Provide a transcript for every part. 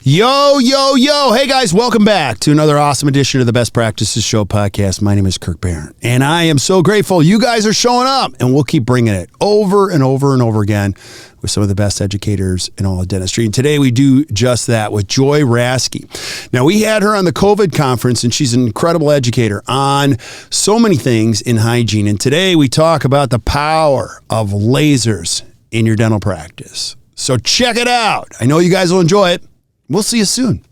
Yo, yo, yo. Hey, guys, welcome back to another awesome edition of the Best Practices Show podcast. My name is Kirk Behrendt, and I am so grateful you guys are showing up, and we'll keep bringing it over and over and over again with some of the best educators in all of dentistry. And today we do just that with Joy Raskie. Now, we had her on the COVID conference, and she's an incredible educator on so many things in hygiene. And today we talk about the power of lasers in your dental practice. So check it out. I know you guys will enjoy it. We'll see you soon.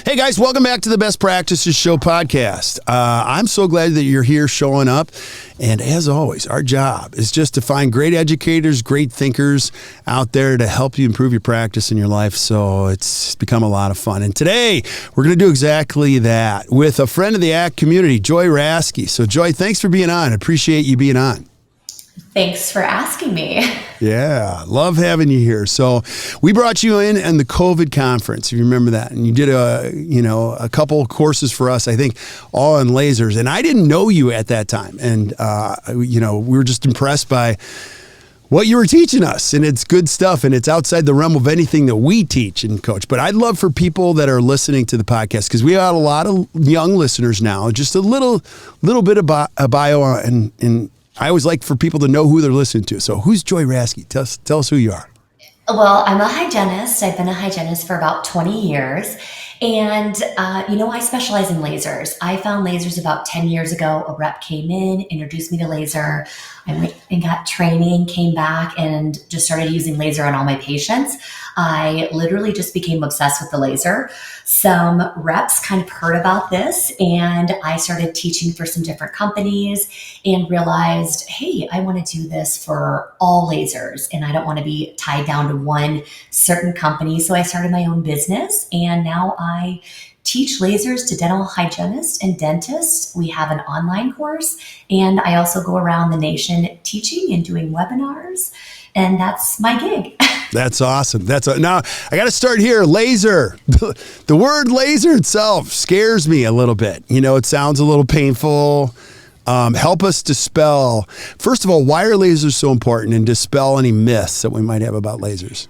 Hey guys, welcome back to the Best Practices Show podcast. I'm so glad that you're here showing up. And as always, our job is just to find great educators, great thinkers out there to help you improve your practice in your life. So it's become a lot of fun. And today we're going to do exactly that with a friend of the ACT community, Joy Raskie. So Joy, thanks for being on. I appreciate you being on. Thanks for asking me. Yeah, love having you here. So we brought you in the COVID conference, if you remember that, and you did a couple courses for us, I think, all on lasers. And I didn't know you at that time, and we were just impressed by what you were teaching us, and it's good stuff, and it's outside the realm of anything that we teach and coach. But I'd love for people that are listening to the podcast, because we have a lot of young listeners now, just a little bit of a bio and I always like for people to know who they're listening to. So who's Joy Raskie? Tell us who you are. Well, I'm a hygienist. I've been a hygienist for about 20 years. And, I specialize in lasers. I found lasers about 10 years ago. A rep came in, introduced me to laser. I went and got training, came back, and just started using laser on all my patients. I literally just became obsessed with the laser. Some reps kind of heard about this, and I started teaching for some different companies and realized, hey, I want to do this for all lasers, and I don't want to be tied down to one certain company. So I started my own business, and now I teach lasers to dental hygienists and dentists. We have an online course, and I also go around the nation teaching and doing webinars, and that's my gig. That's awesome. Now, I got to start here. Laser. The word laser itself scares me a little bit. It sounds a little painful. Help us dispel. First of all, why are lasers so important, and dispel any myths that we might have about lasers?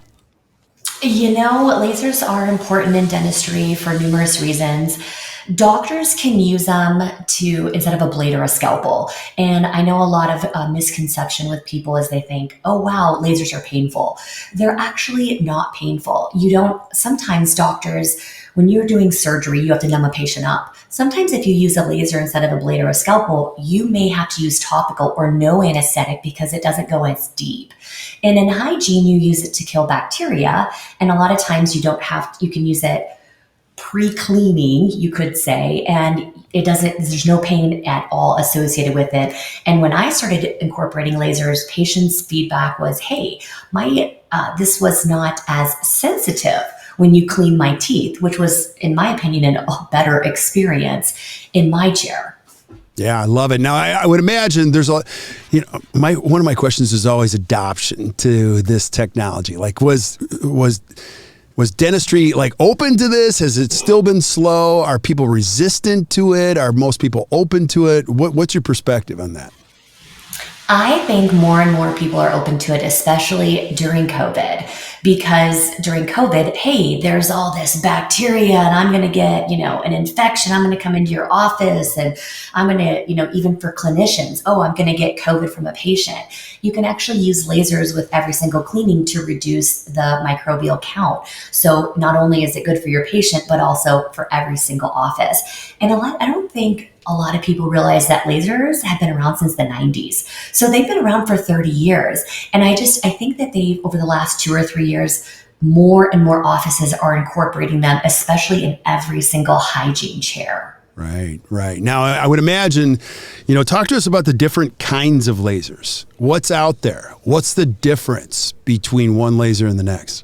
Lasers are important in dentistry for numerous reasons. Doctors can use them instead of a blade or a scalpel. And I know a lot of misconception with people is they think, oh, wow, lasers are painful. They're actually not painful. Sometimes doctors, when you're doing surgery, you have to numb a patient up. Sometimes if you use a laser instead of a blade or a scalpel, you may have to use topical or no anesthetic because it doesn't go as deep. And in hygiene, you use it to kill bacteria. And a lot of times you can use it pre-cleaning, you could say, and there's no pain at all associated with it. And when I started incorporating lasers, patients' feedback was, hey, this was not as sensitive when you clean my teeth, which was, in my opinion, a better experience in my chair. Yeah, I love it. Now, I would imagine there's one of my questions is always adoption to this technology. Like, was dentistry open to this? Has it still been slow? Are people resistant to it? Are most people open to it? What's your perspective on that? I think more and more people are open to it, especially during COVID, because during COVID, hey, there's all this bacteria and I'm going to get, an infection. I'm going to come into your office and I'm going to, even for clinicians, I'm going to get COVID from a patient. You can actually use lasers with every single cleaning to reduce the microbial count. So not only is it good for your patient, but also for every single office. And I don't think a lot of people realize that lasers have been around since the 90s. So they've been around for 30 years. And I think that over the last 2 or 3 years, more and more offices are incorporating them, especially in every single hygiene chair. Right. Now, I would imagine, talk to us about the different kinds of lasers. What's out there? What's the difference between one laser and the next?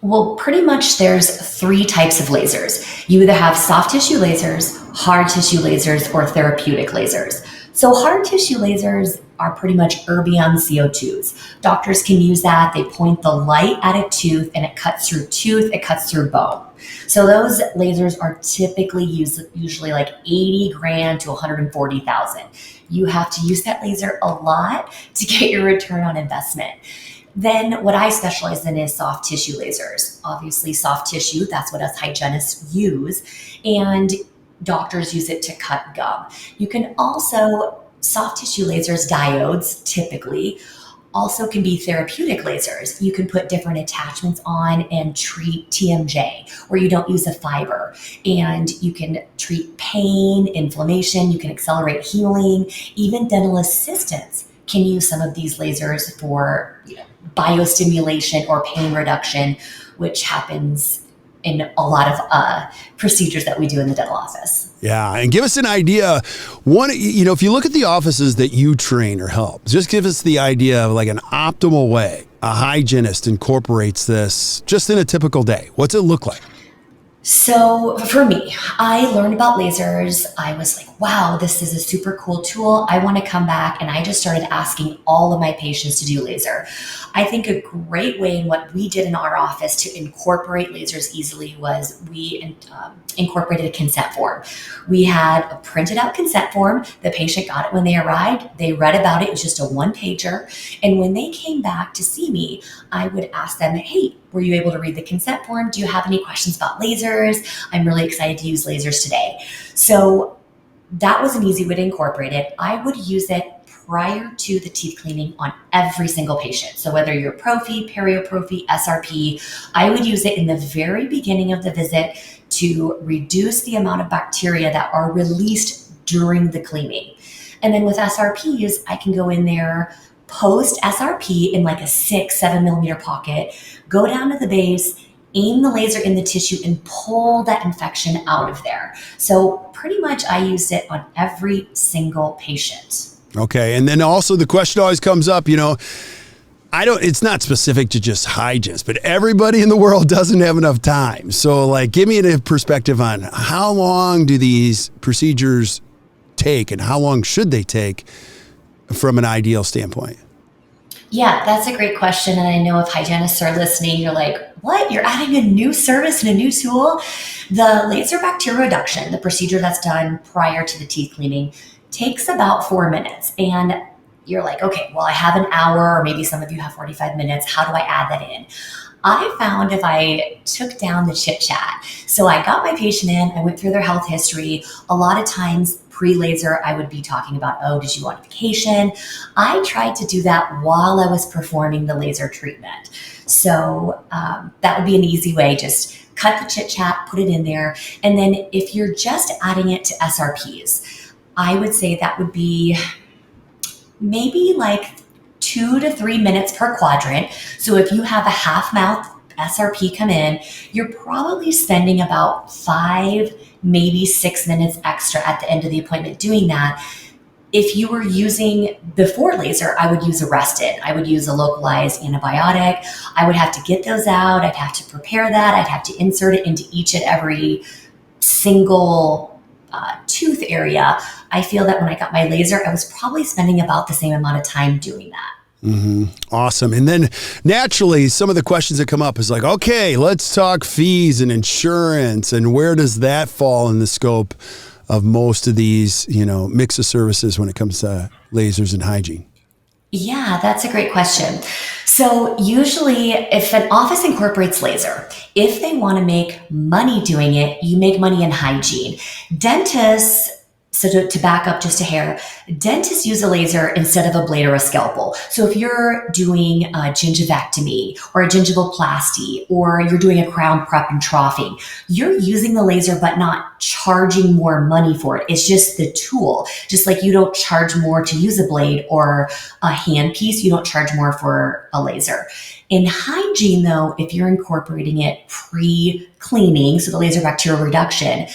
Well, pretty much there's three types of lasers. You either have soft tissue lasers, hard tissue lasers, or therapeutic lasers. So hard tissue lasers are pretty much erbium CO2s. Doctors can use that. They point the light at a tooth and it cuts through tooth, it cuts through bone. So those lasers are typically usually like 80 grand to 140,000. You have to use that laser a lot to get your return on investment. Then what I specialize in is soft tissue lasers. Obviously, soft tissue, that's what us hygienists use. And doctors use it to cut gum. You can also, soft tissue lasers, diodes typically, also can be therapeutic lasers. You can put different attachments on and treat TMJ, where you don't use a fiber. And you can treat pain, inflammation, you can accelerate healing. Even dental assistants can use some of these lasers for biostimulation or pain reduction, which happens in a lot of procedures that we do in the dental office. Yeah, and give us an idea. If you look at the offices that you train or help, just give us the idea of like an optimal way a hygienist incorporates this just in a typical day. What's it look like? So for me, I learned about lasers. I was like, wow, this is a super cool tool. I want to come back. And I just started asking all of my patients to do laser. I think a great way in what we did in our office to incorporate lasers easily was we incorporated a consent form. We had a printed out consent form. The patient got it when they arrived. They read about it. It was just a one pager. And when they came back to see me, I would ask them, hey, were you able to read the consent form? Do you have any questions about lasers? I'm really excited to use lasers today. So that was an easy way to incorporate it. I would use it prior to the teeth cleaning on every single patient. So whether you're prophy, perioprophy, SRP, I would use it in the very beginning of the visit to reduce the amount of bacteria that are released during the cleaning. And then with SRPs, I can go in there post SRP in like a 6-7 millimeter pocket, go down to the base, aim the laser in the tissue and pull that infection out of there. So pretty much I used it on every single patient. Okay. And then also the question always comes up, it's not specific to just hygienists, but everybody in the world doesn't have enough time. So like, give me a perspective on how long do these procedures take and how long should they take from an ideal standpoint? Yeah, that's a great question. And I know if hygienists are listening, you're like, what? You're adding a new service and a new tool? The laser bacteria reduction, the procedure that's done prior to the teeth cleaning, takes about 4 minutes. And you're like, okay, well, I have an hour, or maybe some of you have 45 minutes. How do I add that in? I found if I took down the chit chat, so I got my patient in, I went through their health history. A lot of times pre-laser, I would be talking about, oh, did you go on vacation? I tried to do that while I was performing the laser treatment. So that would be an easy way. Just cut the chit chat, put it in there. And then if you're just adding it to SRPs, I would say that would be maybe like 2 to 3 minutes per quadrant. So if you have a half mouth SRP come in, you're probably spending about 5, maybe 6 minutes extra at the end of the appointment doing that. If you were using before laser, I would use Arrested. I would use a localized antibiotic. I would have to get those out. I'd have to prepare that. I'd have to insert it into each and every single tooth area. I feel that when I got my laser, I was probably spending about the same amount of time doing that. Mm-hmm. Awesome. And then naturally, some of the questions that come up is like, okay, let's talk fees and insurance. And where does that fall in the scope of most of these, mix of services when it comes to lasers and hygiene? Yeah, that's a great question. So usually if an office incorporates laser, if they want to make money doing it, you make money in hygiene. Dentists, so to back up just a hair, dentists use a laser instead of a blade or a scalpel. So if you're doing a gingivectomy or a gingivoplasty, or you're doing a crown prep and troughing, you're using the laser but not charging more money for it. It's just the tool. Just like you don't charge more to use a blade or a handpiece, you don't charge more for a laser. In hygiene though, if you're incorporating it pre-cleaning, so the laser bacterial reduction,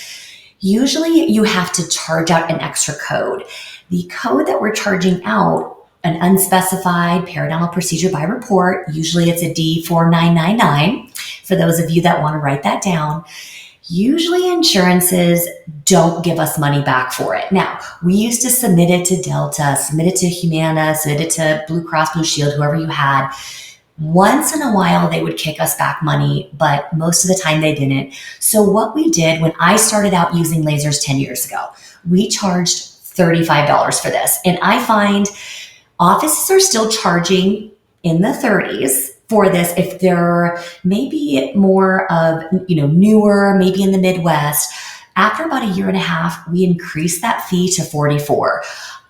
usually you have to charge out an extra code. The code that we're charging out, an unspecified periodontal procedure by report, usually it's a D4999. for those of you that want to write that down, usually insurances don't give us money back for it. Now, we used to submit it to Delta, submit it to Humana, submit it to Blue Cross Blue Shield, whoever you had. Once in a while, they would kick us back money, but most of the time they didn't. So what we did when I started out using lasers 10 years ago, we charged $35 for this. And I find offices are still charging in the 30s for this if they're maybe more of, newer, maybe in the Midwest. After about a year and a half, we increased that fee to $44.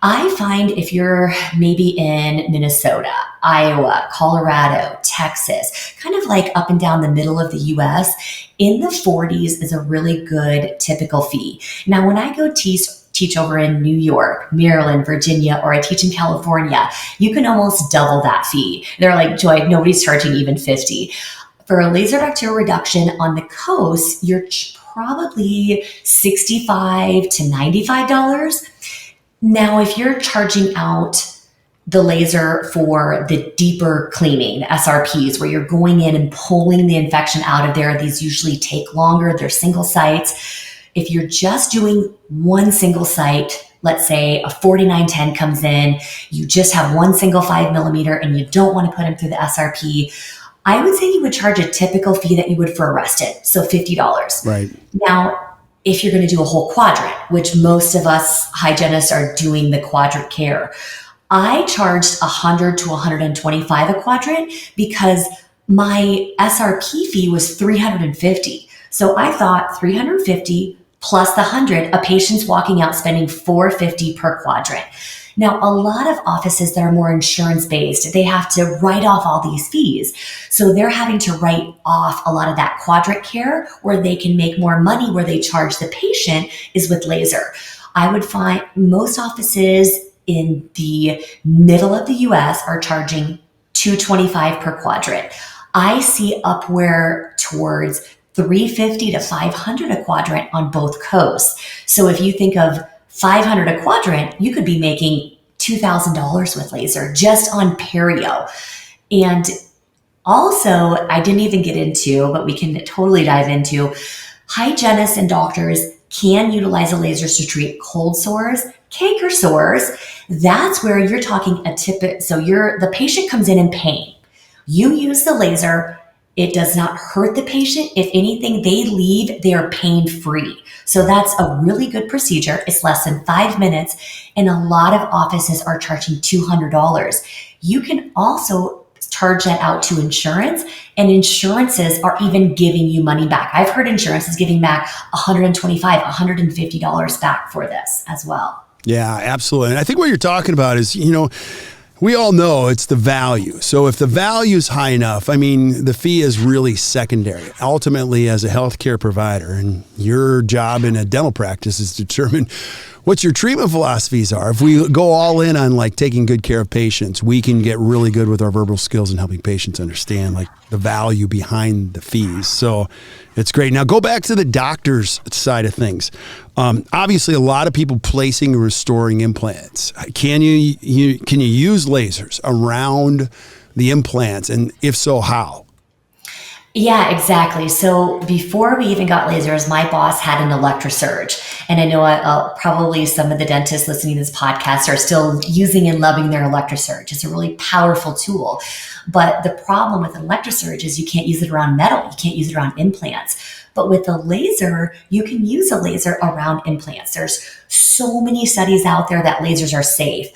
I find if you're maybe in Minnesota, Iowa, Colorado, Texas, kind of like up and down the middle of the US, in the 40s is a really good typical fee. Now, when I go teach over in New York, Maryland, Virginia, or I teach in California, you can almost double that fee. They're like, Joy, nobody's charging even $50. For a laser bacterial reduction on the coast, you're probably $65 to $95. Now, if you're charging out the laser for the deeper cleaning, the SRPs, where you're going in and pulling the infection out of there, these usually take longer. They're single sites. If you're just doing one single site, let's say a 4910 comes in, you just have one single 5mm and you don't want to put them through the SRP, I would say you would charge a typical fee that you would for a Rested, so $50. Right. Now, if you're going to do a whole quadrant, which most of us hygienists are doing the quadrant care, I charged $100 to $125 a quadrant because my SRP fee was $350. So I thought $350 plus the $100, a patient's walking out spending $450 per quadrant. Now, a lot of offices that are more insurance-based, they have to write off all these fees. So they're having to write off a lot of that quadrant care where they can make more money, where they charge the patient is with laser. I would find most offices in the middle of the US are charging $225 per quadrant. I see upward towards $350 to $500 a quadrant on both coasts. So if you think of $500 a quadrant, you could be making $2,000 with laser just on perio. And also, I didn't even get into, but we can totally dive into, hygienists and doctors can utilize the lasers to treat cold sores, canker sores. That's where you're talking the patient comes in pain. You use the laser. It does not hurt the patient. If anything, they leave, they are pain-free. So that's a really good procedure. It's less than 5 minutes, and a lot of offices are charging $200. You can also charge that out to insurance, and insurances are even giving you money back. I've heard insurances giving back $125, $150 back for this as well. Yeah, absolutely. And I think what you're talking about is, we all know it's the value. So if the value is high enough, the fee is really secondary. Ultimately, as a healthcare provider, and your job in a dental practice is to determine what your treatment philosophies are. If we go all in on taking good care of patients, we can get really good with our verbal skills and helping patients understand the value behind the fees. So it's great. Now go back to the doctor's side of things. Obviously, a lot of people placing and restoring implants. Can you use lasers around the implants, and if so, how? Yeah, exactly. So before we even got lasers, my boss had an electrosurge. And I know probably some of the dentists listening to this podcast are still using and loving their electrosurge. It's a really powerful tool. But the problem with an electrosurge is you can't use it around metal. You can't use it around implants. But with a laser, you can use a laser around implants. There's so many studies out there that lasers are safe.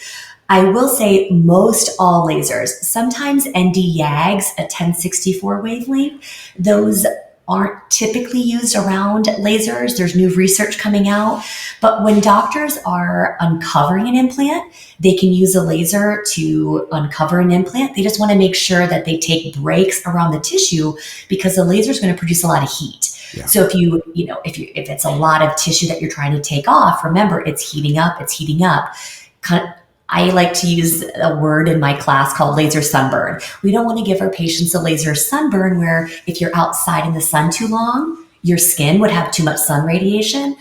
I will say most all lasers, sometimes ND-YAGs, a 1064 wavelength, those aren't typically used around lasers. There's new research coming out. But when doctors are uncovering an implant, they can use a laser to uncover an implant. They just want to make sure that they take breaks around the tissue because the laser is going to produce a lot of heat. Yeah. So if if it's a lot of tissue that you're trying to take off, remember it's heating up. I like to use a word in my class called laser sunburn. We don't want to give our patients a laser sunburn where if you're outside in the sun too long, your skin would have too much sun radiation.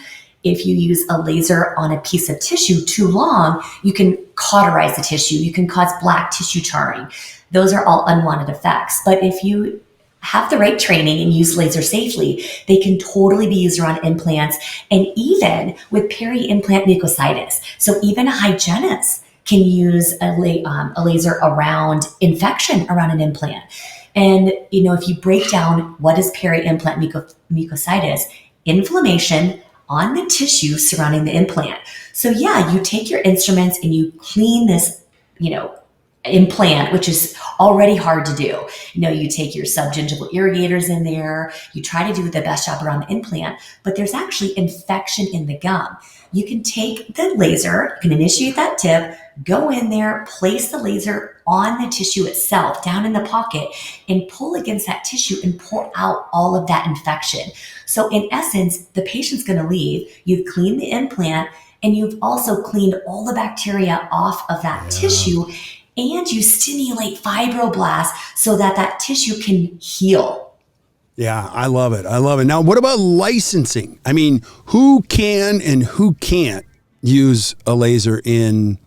If you use a laser on a piece of tissue too long, you can cauterize the tissue. You can cause black tissue charring. Those are all unwanted effects. But if you have the right training and use laser safely, they can totally be used around implants and even with peri-implant mucositis. So even a hygienist can use a laser around infection around an implant. And, if you break down what is peri-implant mucositis, inflammation on the tissue surrounding the implant. So yeah, you take your instruments and you clean this, implant, which is already hard to do. You take your subgingival irrigators in there, you try to do the best job around the implant, but there's actually infection in the gum. You can take the laser, you can initiate that tip, go in there, place the laser on the tissue itself, down in the pocket, and pull against that tissue and pull out all of that infection. So in essence, the patient's going to leave, you've cleaned the implant, and you've also cleaned all the bacteria off of that tissue, and you stimulate fibroblasts so that that tissue can heal. Yeah, I love it. I love it. Now, what about licensing? I mean, who can and who can't use a laser in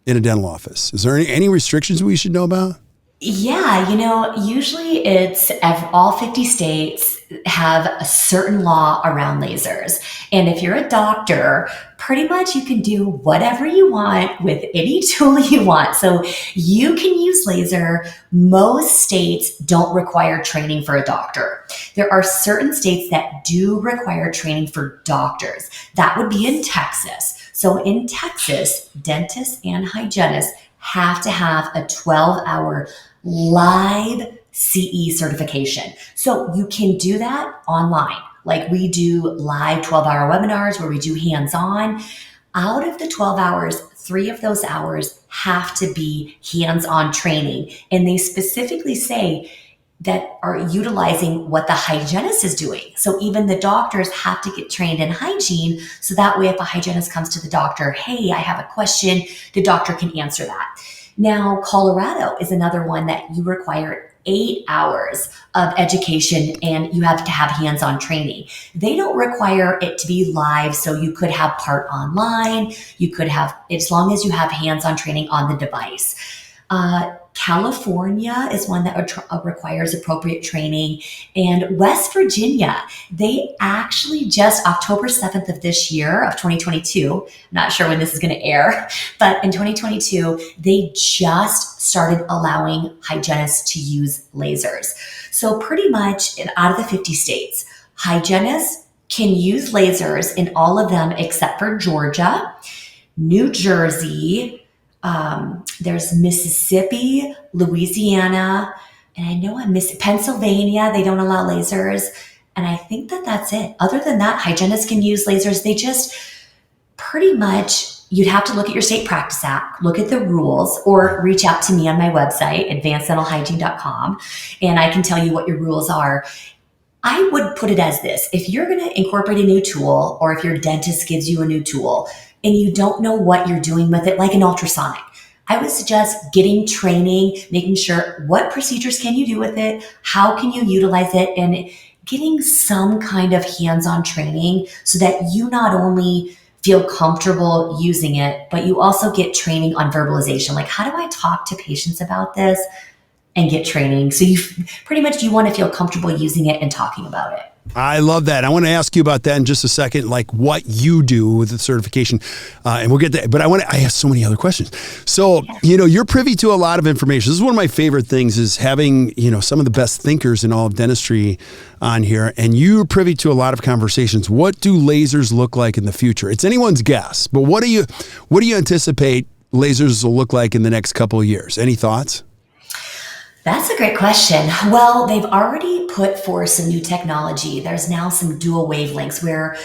a dental office? Is there any restrictions we should know about? Yeah, usually it's all 50 states have a certain law around lasers. And if you're a doctor, pretty much you can do whatever you want with any tool you want. So you can use laser. Most states don't require training for a doctor. There are certain states that do require training for doctors. That would be in Texas. So in Texas, dentists and hygienists have to have a 12-hour live CE certification. So you can do that online. Like we do live 12-hour webinars where we do hands-on. Out of the 12 hours, 3 of those hours have to be hands-on training. And they specifically say that are utilizing what the hygienist is doing. So even the doctors have to get trained in hygiene. So that way, if a hygienist comes to the doctor, hey, I have a question, the doctor can answer that. Now, Colorado is another one that you require 8 hours of education and you have to have hands-on training. They don't require it to be live, so you could have part online. You could have, as long as you have hands-on training on the device. California is one that requires appropriate training. And West Virginia, they actually just October 7th of this year of 2022, not sure when this is going to air, but in 2022, they just started allowing hygienists to use lasers. So pretty much out of the 50 states, hygienists can use lasers in all of them except for Georgia, New Jersey, there's Mississippi, Louisiana, and I know Pennsylvania, they don't allow lasers. And I think that's it. Other than that, hygienists can use lasers. They just pretty much, you'd have to look at your state practice act, look at the rules, or reach out to me on my website, advanceddentalhygiene.com, and I can tell you what your rules are. I would put it as this. If you're going to incorporate a new tool, or if your dentist gives you a new tool, and you don't know what you're doing with it, like an ultrasonic, I would suggest getting training, making sure what procedures can you do with it, how can you utilize it, and getting some kind of hands-on training so that you not only feel comfortable using it, but you also get training on verbalization. Like, how do I talk to patients about this and get training? So you pretty much, you want to feel comfortable using it and talking about it. I love that. I want to ask you about that in just a second, like what you do with the certification, and we'll get that. But I have so many other questions. So, you're privy to a lot of information. This is one of my favorite things is having, some of the best thinkers in all of dentistry on here, and you're privy to a lot of conversations. What do lasers look like in the future? It's anyone's guess, but what do you anticipate lasers will look like in the next couple of years? Any thoughts? That's a great question. Well, they've already put forth some new technology. There's now some dual wavelengths where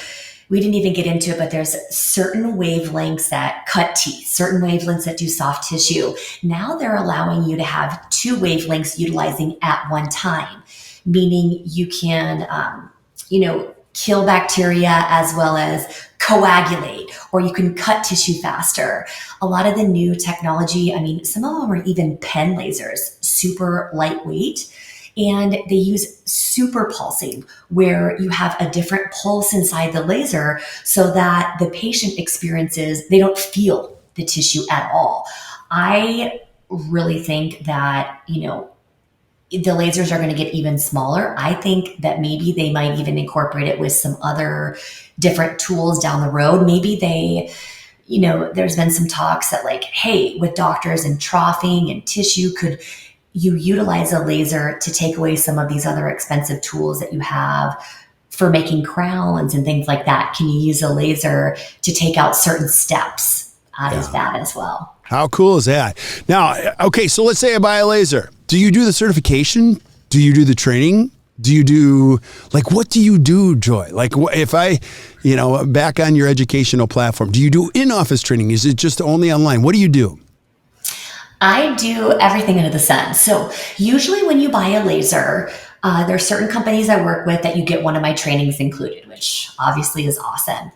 we didn't even get into it, but there's certain wavelengths that cut teeth, certain wavelengths that do soft tissue. Now they're allowing you to have 2 wavelengths utilizing at one time, meaning you can, kill bacteria as well as coagulate, or you can cut tissue faster. A lot of the new technology, some of them are even pen lasers, super lightweight, and they use super pulsing where you have a different pulse inside the laser so that the patient experiences, they don't feel the tissue at all. I really think that, the lasers are going to get even smaller. I think that maybe they might even incorporate it with some other different tools down the road. Maybe they, there's been some talks that like, hey, with doctors and troughing and tissue, could you utilize a laser to take away some of these other expensive tools that you have for making crowns and things like that? Can you use a laser to take out certain steps out of that as well? How cool is that? Now, okay, so let's say I buy a laser. Do you do the certification? Do you do the training? Do you do, like, what do you do, Joy? Like, if I, back on your educational platform, do you do in-office training? Is it just only online? What do you do? I do everything under the sun. So usually when you buy a laser, there are certain companies I work with that you get one of my trainings included, which obviously is awesome.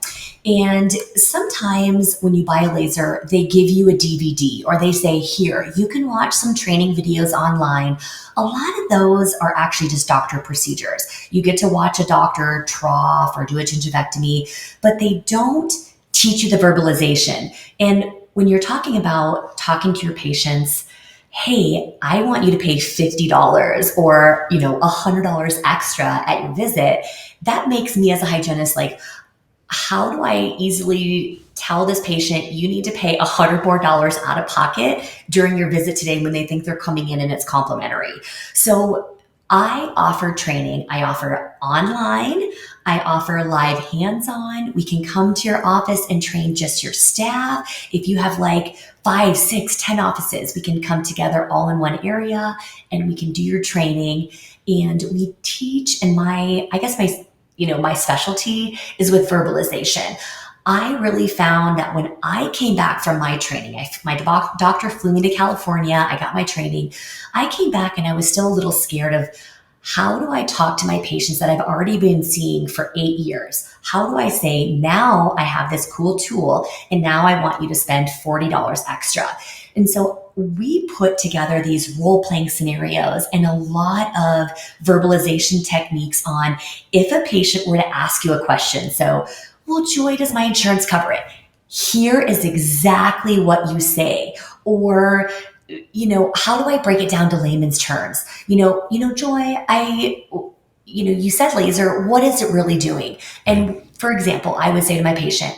And sometimes when you buy a laser, they give you a DVD or they say, here, you can watch some training videos online. A lot of those are actually just doctor procedures. You get to watch a doctor trough or do a gingivectomy, but they don't teach you the verbalization. And when you're talking to your patients, hey, I want you to pay $50 or, $100 extra at your visit, that makes me as a hygienist like, how do I easily tell this patient you need to pay $100 more out of pocket during your visit today when they think they're coming in and it's complimentary? So I offer training. I offer online. I offer live hands-on. We can come to your office and train just your staff. If you have like 5, 6, 10 offices, we can come together all in one area and we can do your training. And we teach, and my specialty is with verbalization. I really found that when I came back from my training, my doctor flew me to California, I got my training. I came back and I was still a little scared of, how do I talk to my patients that I've already been seeing for 8 years? How do I say, now I have this cool tool and now I want you to spend $40 extra? And so we put together these role-playing scenarios and a lot of verbalization techniques on if a patient were to ask you a question. So, well, Joy, does my insurance cover it? Here is exactly what you say. Or, how do I break it down to layman's terms? Joy, you said laser, what is it really doing? And for example, I would say to my patient,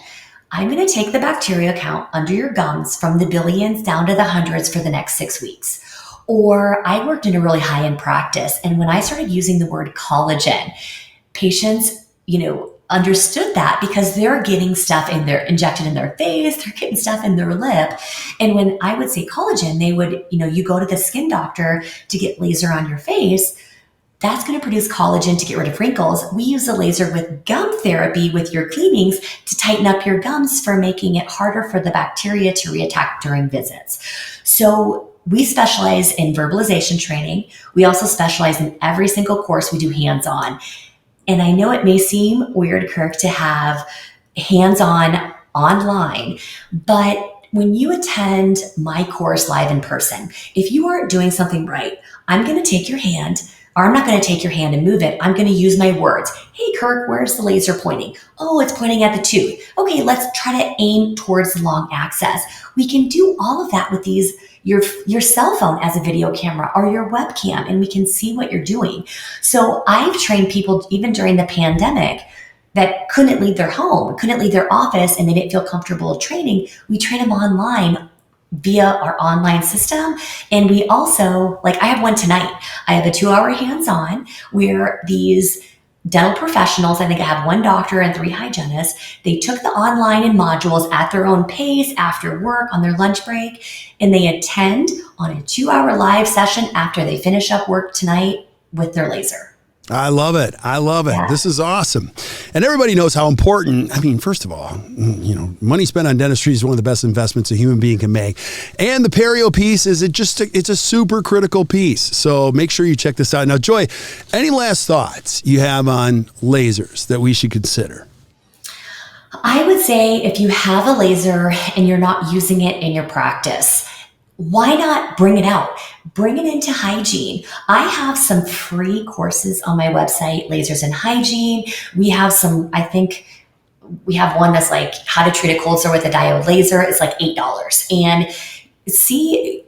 I'm going to take the bacteria count under your gums from the billions down to the hundreds for the next 6 weeks. Or I worked in a really high-end practice, and when I started using the word collagen, patients, understood that because they're getting stuff injected in their face, they're getting stuff in their lip. And when I would say collagen, they would, you go to the skin doctor to get laser on your face. That's going to produce collagen to get rid of wrinkles. We use a laser with gum therapy with your cleanings to tighten up your gums for making it harder for the bacteria to reattack during visits. So we specialize in verbalization training. We also specialize in every single course we do hands-on. And I know it may seem weird, Kirk, to have hands-on online, but when you attend my course live in person, if you aren't doing something right, I'm going to take your hand, or I'm not going to take your hand and move it. I'm going to use my words. Hey, Kirk, where's the laser pointing? Oh, it's pointing at the tooth. Okay, let's try to aim towards the long axis. We can do all of that with your cell phone as a video camera or your webcam, and we can see what you're doing. So I've trained people even during the pandemic that couldn't leave their home, couldn't leave their office, and they didn't feel comfortable training. We train them online via our online system. And we also, I have one tonight. I have a 2-hour hands-on where these dental professionals, I think I have 1 doctor and 3 hygienists, they took the online and modules at their own pace after work on their lunch break, and they attend on a 2-hour live session after they finish up work tonight with their laser. I love it. Yeah. This is awesome. And everybody knows how important, first of all, money spent on dentistry is one of the best investments a human being can make. And the perio piece it's a super critical piece. So make sure you check this out. Now, Joy, any last thoughts you have on lasers that we should consider? I would say if you have a laser and you're not using it in your practice, why not bring it out? Bring it into hygiene. I have some free courses on my website, Lasers in Hygiene. We have we have one that's like how to treat a cold sore with a diode laser. It's like $8. And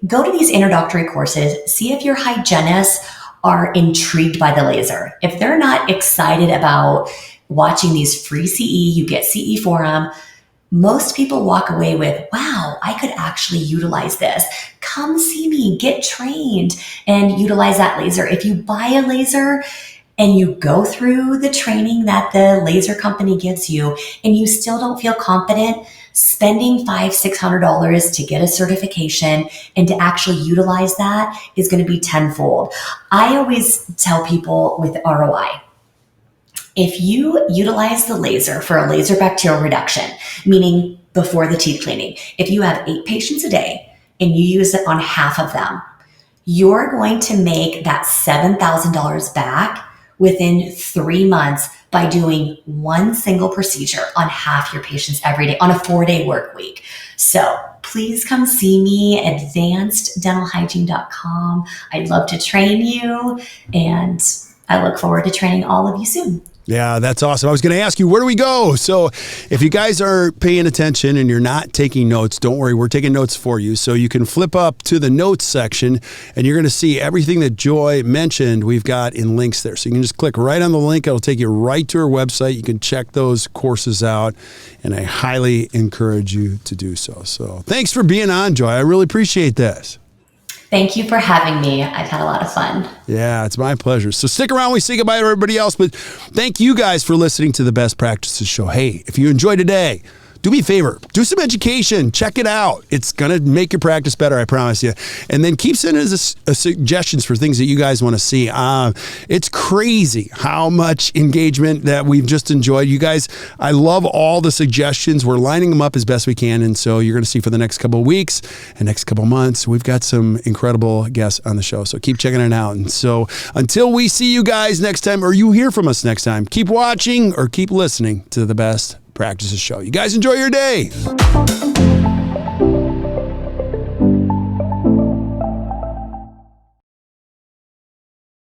go to these introductory courses, see if your hygienists are intrigued by the laser. If they're not excited about watching these free CE, you get CE for them, most people walk away with, wow, I could actually utilize this. Come see me, get trained, and utilize that laser. If you buy a laser and you go through the training that the laser company gives you and you still don't feel confident, spending $500-$600 to get a certification and to actually utilize that is going to be tenfold. I always tell people with ROI, if you utilize the laser for a laser bacterial reduction, meaning before the teeth cleaning, if you have 8 patients a day and you use it on half of them, you're going to make that $7,000 back within 3 months by doing one single procedure on half your patients every day on a 4-day work week. So please come see me, advanceddentalhygiene.com. I'd love to train you, and I look forward to training all of you soon. Yeah, that's awesome. I was going to ask you, where do we go? So if you guys are paying attention and you're not taking notes, don't worry, we're taking notes for you. So you can flip up to the notes section and you're going to see everything that Joy mentioned we've got in links there. So you can just click right on the link. It'll take you right to her website. You can check those courses out, and I highly encourage you to do so. So thanks for being on, Joy. I really appreciate this. Thank you for having me. I've had a lot of fun. Yeah, it's my pleasure. So stick around. We say goodbye to everybody else, but thank you guys for listening to the Best Practices Show. Hey, if you enjoyed today, do me a favor, do some education, check it out. It's going to make your practice better, I promise you. And then keep sending us suggestions for things that you guys want to see. It's crazy how much engagement that we've just enjoyed. You guys, I love all the suggestions. We're lining them up as best we can. And so you're going to see for the next couple of weeks and next couple of months, we've got some incredible guests on the show. So keep checking it out. And so until we see you guys next time, or you hear from us next time, keep watching or keep listening to the Best Practices Show. You guys enjoy your day.